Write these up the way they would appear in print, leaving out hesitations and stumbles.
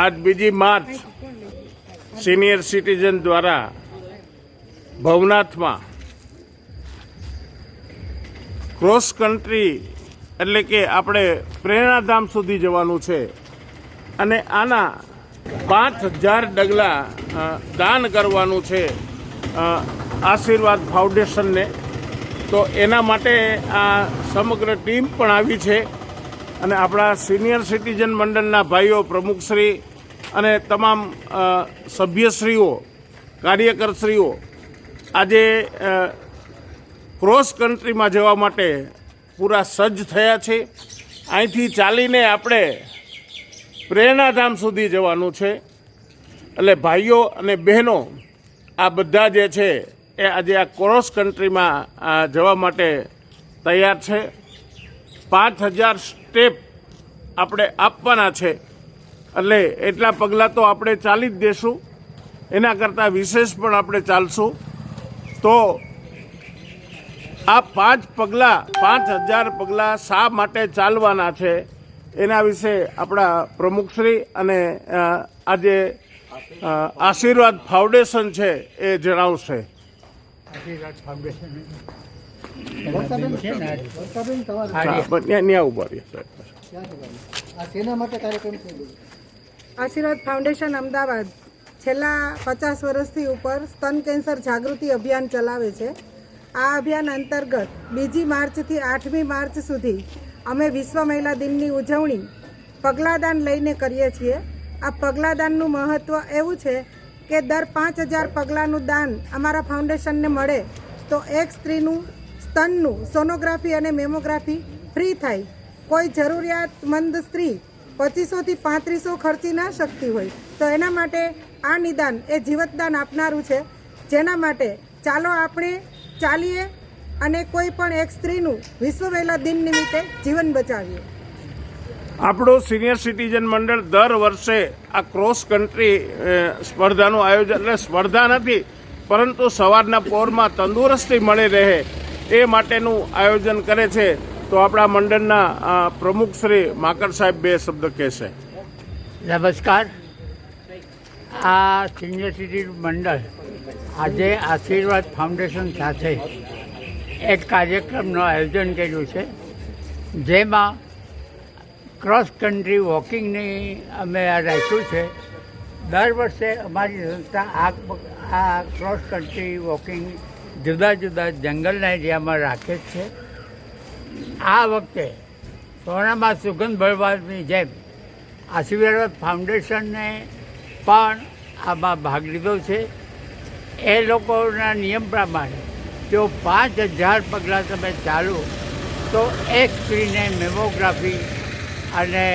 આજ 2 March senior citizen દ્વારા ભવનાથમાં cross country એટલે કે આપણે પ્રેરણાધામ સુધી જવાનું છે અને આના 5000 ડગલા દાન કરવાનું છે આશીર્વાદ ફાઉન્ડેશનને. તો એના માટે આ સમગ્ર ટીમ પણ આવી છે અને આપણા સિનિયર સિટીઝન મંડળના ભાઈઓ, પ્રમુખશ્રી અને તમામ સભ્યશ્રીઓ, કાર્યકરશ્રીઓ આજે ક્રોસ કન્ટ્રીમાં જવા માટે પૂરા સજ્જ થયા છે. અહીંથી ચાલીને આપણે પ્રેરણાધામ સુધી જવાનું છે. એટલે ભાઈઓ અને બહેનો આ બધા જે છે એ આજે આ ક્રોસ કન્ટ્રીમાં જવા માટે તૈયાર છે. 5000 સ્ટેપ આપણે આપવાના છે. એટલે એટલા પગલાં તો આપણે ચાલી જ દેશું, એના કરતાં વિશેષ પણ આપણે ચાલશું. તો આ 5000 પગલાં શા માટે ચાલવાના છે એના વિશે આપણા પ્રમુખશ્રી અને આજે આશીર્વાદ ફાઉન્ડેશન છે એ જણાવશે. આશીર્વાદ ફાઉન્ડેશન આશીર્વાદ ફાઉન્ડેશન અમદાવાદ છેલ્લા 50 વર્ષથી ઉપર સ્તન કેન્સર જાગૃતિ અભિયાન ચલાવે છે. આ અભિયાન અંતર્ગત 2 માર્ચથી 8મી માર્ચ સુધી અમે વિશ્વ મહિલા દિનની ઉજવણી પગલાદાન લઈને કરીએ છીએ. આ પગલાદાનનું મહત્ત્વ એવું છે કે દર 5000 પગલાંનું દાન અમારા ફાઉન્ડેશનને મળે તો એક સ્ત્રીનું સ્તનનું સોનોગ્રાફી અને મેમોગ્રાફી ફ્રી થાય. કોઈ જરૂરિયાતમંદ સ્ત્રી 2500 થી 3500 ખર્ચી ના શકતી હોય તો એના માટે આ નિદાન એ જીવતદાન આપનારું છે. જેના માટે ચાલો આપણે ચાલીએ અને કોઈ પણ એક સ્ત્રીનું વિશ્વ મહિલા દિન નિમિત્તે જીવન બચાવીએ. આપણું સિનિયર સિટીઝન મંડળ દર વર્ષે આ ક્રોસ કન્ટ્રી સ્પર્ધાનું આયોજન, એટલે સ્પર્ધા નથી પરંતુ સવારના પોરમાં તંદુરસ્તી મળી રહે એ માટેનું આયોજન કરે છે. તો આપણા મંડળના પ્રમુખ શ્રી માકડ સાહેબ 2 શબ્દ કહેશે. નમસ્કાર. આ સિનિયર સિટીઝન મંડળ આજે આશીર્વાદ ફાઉન્ડેશન સાથે એક કાર્યક્રમનું આયોજન કર્યું છે, જેમાં ક્રોસ કન્ટ્રી વોકિંગની અમે રાખ્યું છે. દર વર્ષે અમારી સંસ્થા આ ક્રોસ કન્ટ્રી વોકિંગ જુદા જુદા જંગલના એરિયામાં રાખે છે. આ વખતે સોનામાં સુગંધ ભરવાની જેમ આશીર્વાદ ફાઉન્ડેશનને પણ આમાં ભાગ લીધો છે. એ લોકોના નિયમ પ્રમાણે જો 5000 પગલાં તમે ચાલો તો એક સ્ત્રીને મેમોગ્રાફી અને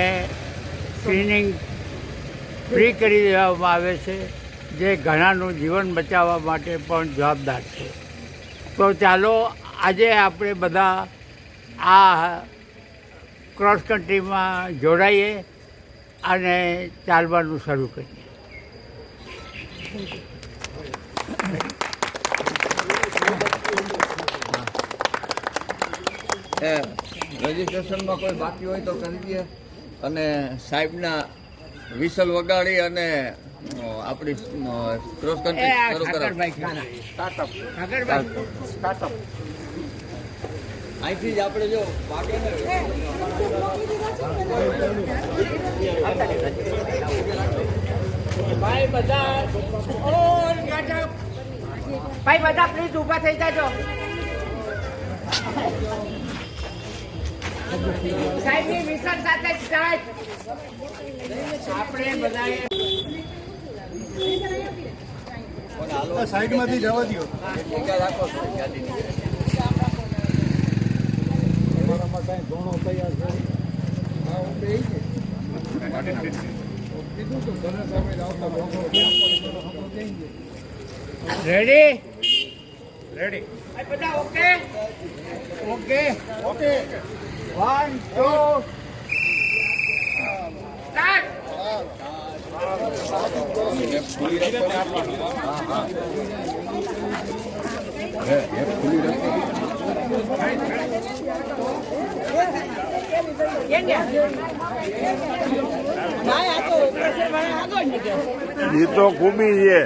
સ્ક્રીનિંગ ફ્રી કરી દેવામાં આવે છે, જે ઘણાનું જીવન બચાવવા માટે પણ જવાબદાર છે. તો ચાલો આજે આપણે બધા આ ક્રોસ કન્ટ્રીમાં જોડાઈએ અને ચાલવાનું શરૂ કરીએ. રજીસ્ટ્રેશનમાં કોઈ બાકી હોય તો કરી દઈએ અને સાહેબના વિસલ વગાડી અને આપણી ક્રોસ કન્ટ્રી શરૂ કરાવી. અહીંથી જ આપણે જો ભાઈ બધા પ્લીઝ ઊભા થઈ જાજો. સાહેબની મિશન સાથે સ્ટાર્ટ. આપણે બધાએ સાઈડમાંથી જવા દો. રાખો રેડી રેડી? બધા ઓકે ઓકે ઓકે. 1 2 સ્ટાર્ટ. ભાઈ આ તો ઓપરેશન વાળા એ તો ખૂબી છે.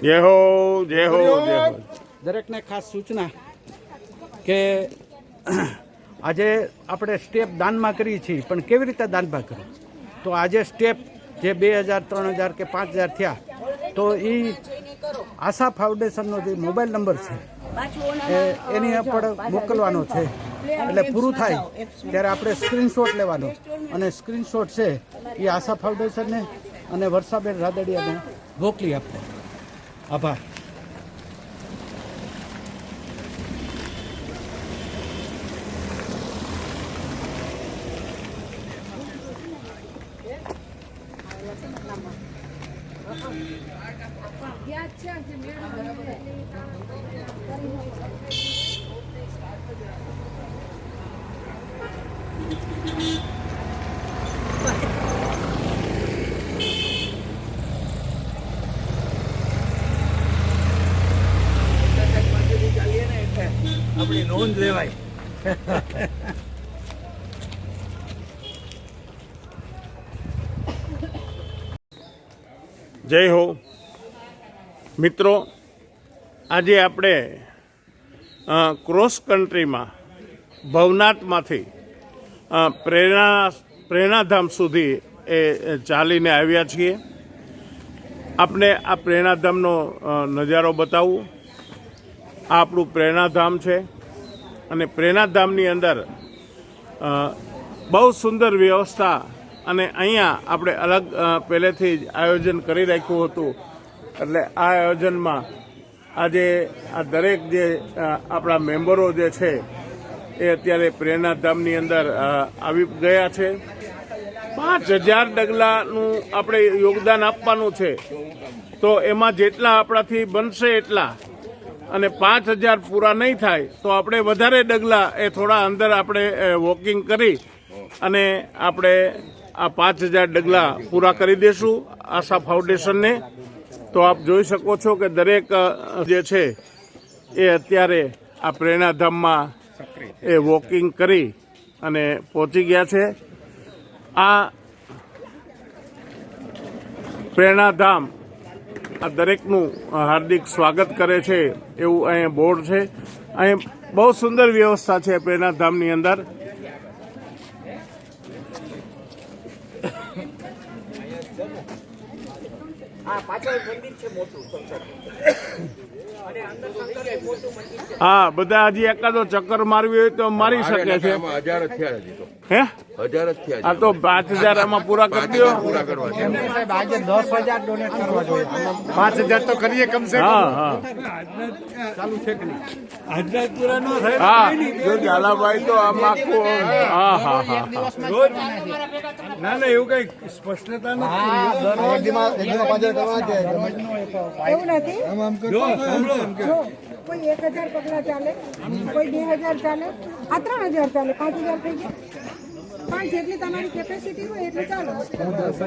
જય હો જય હો જય હો. દરેકને ખાસ સૂચના કે આજે આપણે સ્ટેપ દાનમાં કરીએ છીએ, પણ કેવી રીતે દાનમાં કરવું? તો આજે સ્ટેપ જે 2000, 3000 કે 5000 થયા, તો એ આશા ફાઉન્ડેશનનો જે મોબાઈલ નંબર છે એની પર મોકલવાનો છે. એટલે પૂરું થાય ત્યારે આપણે સ્ક્રીનશોટ લેવાનો, અને સ્ક્રીનશોટ છે એ આશા ફાઉન્ડેશનને અને વર્ષાબેન રાદડિયાને મોકલી આપવો. આભાર. આપણી નોંધ લેવાય. જય હો મિત્રો, આજે આપણે ક્રોસ કન્ટ્રીમાં ભવનાથમાંથી પ્રેરણાધામ સુધી એ ચાલીને આવ્યા છીએ. આપણે આ પ્રેરણાધામનો નજારો બતાવું. આ આપણું પ્રેરણાધામ છે, અને પ્રેરણાધામની અંદર બહુ સુંદર વ્યવસ્થા, અને અહીંયા આપણે અલગ પહેલેથી જ આયોજન કરી રાખ્યું હતું. એટલે આ આયોજનમાં આજે આ દરેક જે આપણા મેમ્બરો જે છે એ અત્યારે પ્રેરણાધામની અંદર આવી ગયા છે. 5000 ડગલાનું આપણે યોગદાન આપવાનું છે, તો એમાં જેટલા આપણાથી બનશે એટલા, અને 5000 પૂરા નહીં થાય તો આપણે વધારે ડગલા એ થોડા અંદર આપણે વોકિંગ કરી અને આપણે આ 5000 ડગલા પૂરા કરી દેશું આશા ફાઉન્ડેશનને. તો આપ જોઈ શકો છો કે દરેક જે છે એ અત્યારે આ પ્રેરણાધામમાં એ વોકિંગ કરી અને પહોંચી ગયા છે. આ પ્રેરણાધામ આ દરેકનું હાર્દિક સ્વાગત કરે છે એવું અહીંયા બોર્ડ છે. અહીં બહુ સુંદર વ્યવસ્થા છે પ્રેરણાધામની અંદર. હા, બધા હજી એકાદો ચક્કર મારવી હોય તો મારી શકે છે. હે, આ તો 5000 આમાં પૂરા કરી દો. આજે 10,000 ડોનેટ કરવા જોઈએ. 5,000 તો કરીએ કમસે કમ. હા હા ચાલુ છે કે નહીં? આજના પૂરા ન થાય. હા, જો ઝાલાભાઈ તો આમાં હા હા હા ના ના, એવું કઈ સ્પષ્ટતા નથી. એવું નથી. જો કોઈ 1000 પગલા ચાલે, કોઈ 2000 ચાલે, આ 3000 ચાલે, 5000 થઈ ગયા. 5 જેટલી તમારી કેપેસિટી હોય એટલે ચાલો. જેની જેટલી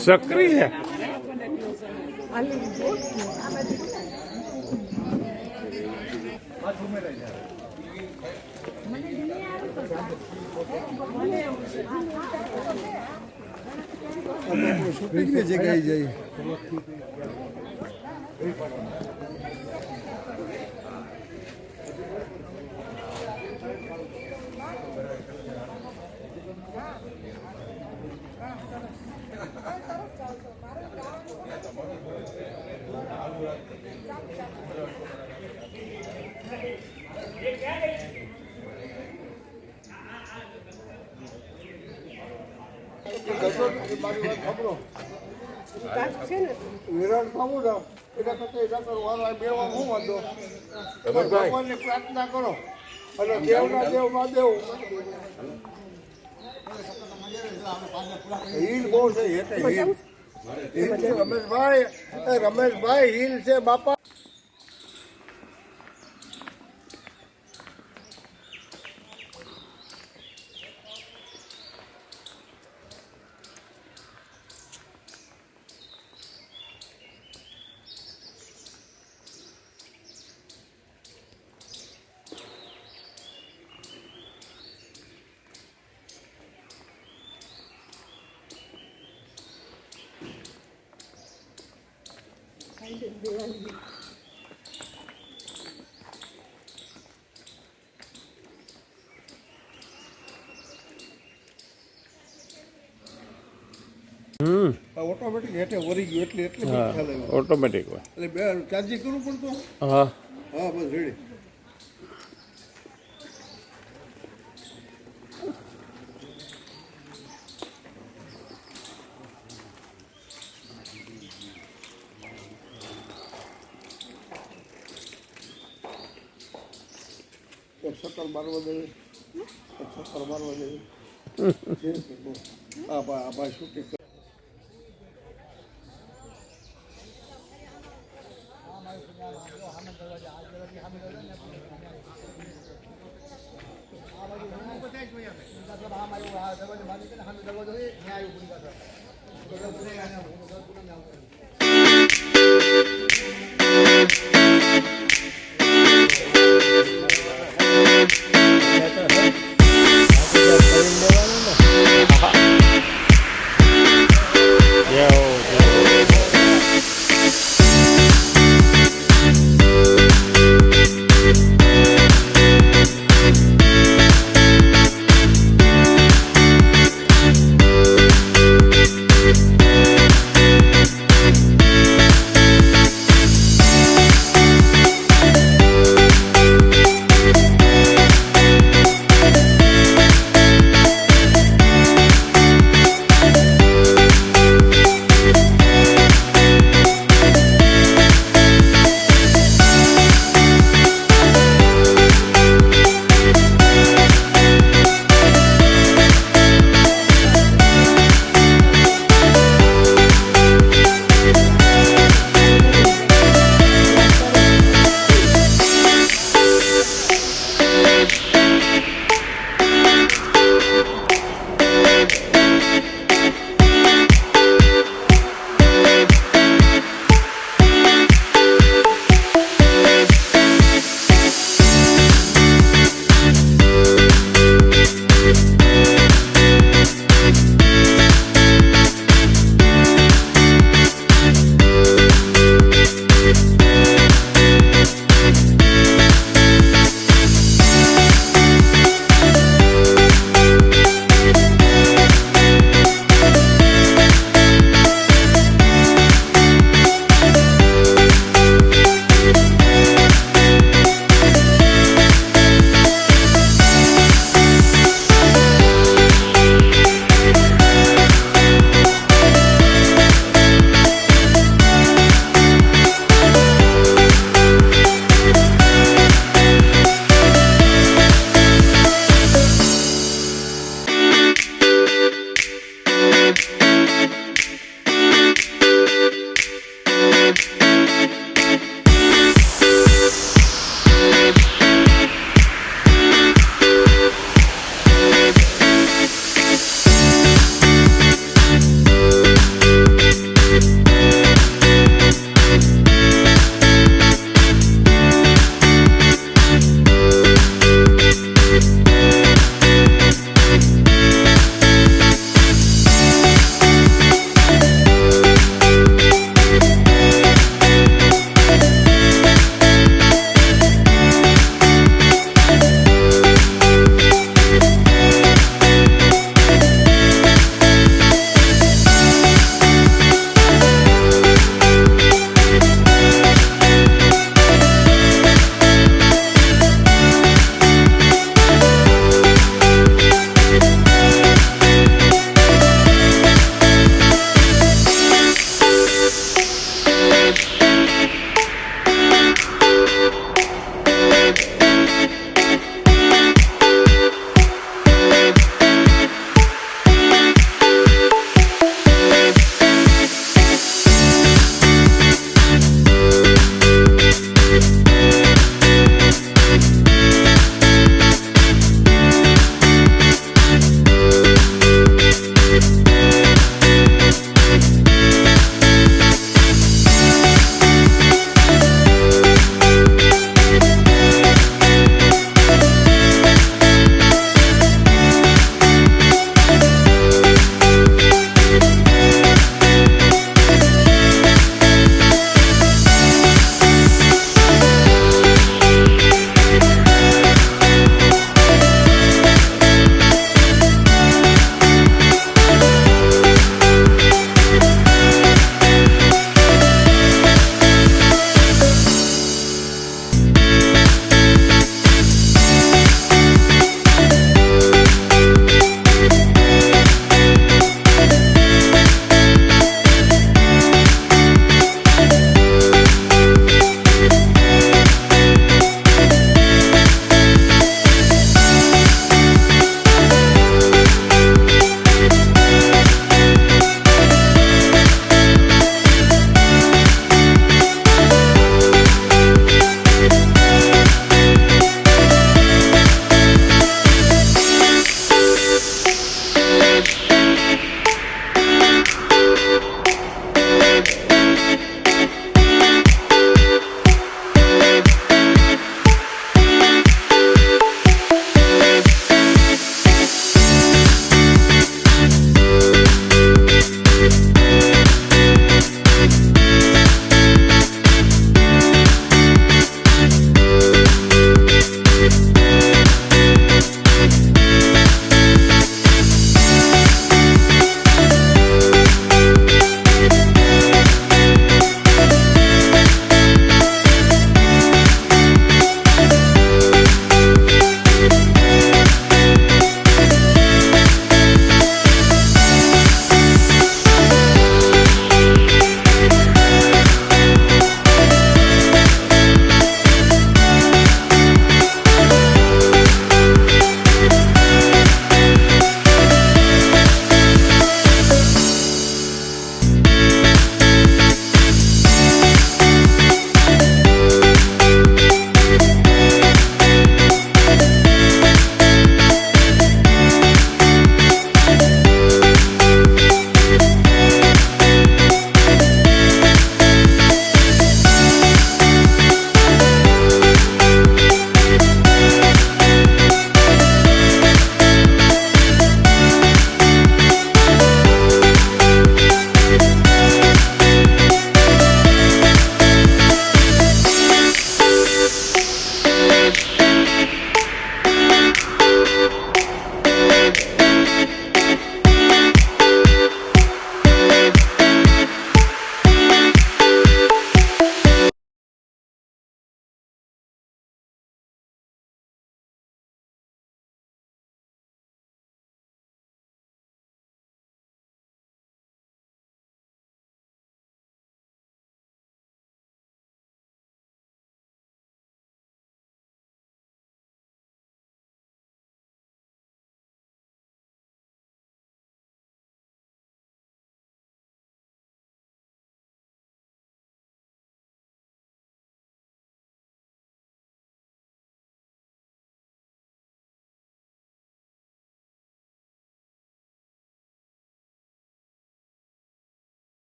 સક્રિય જગ્યાએ જઈ. વિરાટ થવું ને એના કરતા એના કરવાનો બેવા શું વાંધો ભગવાનની પ્રાર્થના કરો અને દેવના દેવ મહાદેવ હિલ બહુ છે હિલ છે રમેશભાઈ હિલ છે બાપા. ઓટોમેટિક હેઠે વરી ગયું એટલે ખ્યાલ આવ્યો. ઓટોમેટિક હોય. એટલે બે ચાર્જિંગ કરવું પડતું. હા હા બસ રેડી. સત્તર મારવા દેવી, 70 મારવા દેવી. હા ભાઈ શૂટિંગ દરવાજો